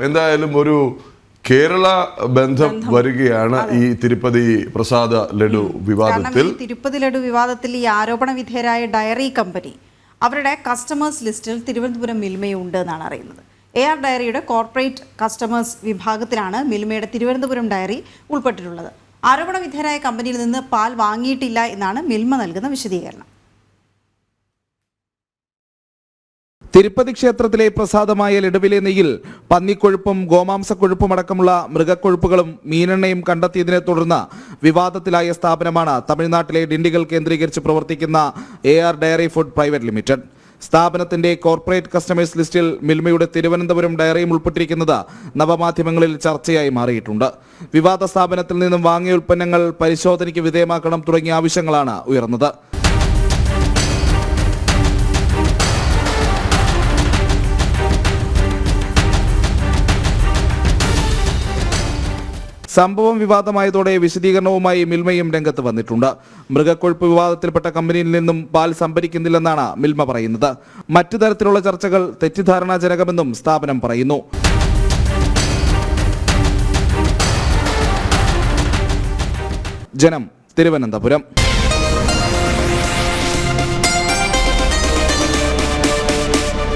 എന്തായാലും ഒരു കേരള ബന്ധം വരികയാണ് ഈ തിരുപ്പതി പ്രസാദ ലഡു വിവാദത്തിൽ. തിരുപ്പതി ലഡു വിവാദത്തിൽ ഈ ആരോപണ വിധേയരായ ഡയറി കമ്പനി അവരുടെ കസ്റ്റമേഴ്സ് ലിസ്റ്റിൽ തിരുവനന്തപുരം മിൽമയുണ്ട് എന്നാണ് അറിയുന്നത്. AR ഡയറിയുടെ കോർപ്പറേറ്റ് കസ്റ്റമേഴ്സ് വിഭാഗത്തിലാണ് മിൽമയുടെ തിരുവനന്തപുരം ഡയറി ഉൾപ്പെട്ടിട്ടുള്ളത്. ആരോപണ വിധേയരായ കമ്പനിയിൽ നിന്ന് പാൽ വാങ്ങിയിട്ടില്ല എന്നാണ് മിൽമ നൽകുന്ന വിശദീകരണം. തിരുപ്പതി ക്ഷേത്രത്തിലെ പ്രസാദമായ ലഡുവിലെ നെയ്യിൽ പന്നിക്കൊഴുപ്പും ഗോമാംസക്കൊഴുപ്പും അടക്കമുള്ള മൃഗക്കൊഴുപ്പുകളും മീനെണ്ണയും കണ്ടെത്തിയതിനെ തുടർന്ന് വിവാദത്തിലായ സ്ഥാപനമാണ് തമിഴ്നാട്ടിലെ ഡിണ്ടിഗൽ കേന്ദ്രീകരിച്ച് പ്രവർത്തിക്കുന്ന AR diary food private limited. സ്ഥാപനത്തിന്റെ കോർപ്പറേറ്റ് കസ്റ്റമേഴ്സ് ലിസ്റ്റിൽ മിൽമയുടെ തിരുവനന്തപുരം ഡയറിയും ഉൾപ്പെട്ടിരിക്കുന്നത് നവമാധ്യമങ്ങളിൽ ചർച്ചയായി മാറിയിട്ടുണ്ട്. വിവാദ സ്ഥാപനത്തിൽ നിന്നും വാങ്ങിയ ഉൽപ്പന്നങ്ങൾ പരിശോധനയ്ക്ക് വിധേയമാക്കണം തുടങ്ങിയ ആവശ്യങ്ങളാണ് ഉയർന്നത്. സംഭവം വിവാദമായതോടെ വിശദീകരണവുമായി മിൽമയും രംഗത്ത് വന്നിട്ടുണ്ട്. മൃഗക്കൊഴുപ്പ് വിവാദത്തിൽപ്പെട്ട കമ്പനിയിൽ നിന്നും പാൽ സംഭരിക്കുന്നില്ലെന്നാണ് മിൽമ പറയുന്നത്. മറ്റു തരത്തിലുള്ള ചർച്ചകൾ തെറ്റിദ്ധാരണാജനകമെന്നും സ്ഥാപനം പറയുന്നു. ജനം, തിരുവനന്തപുരം.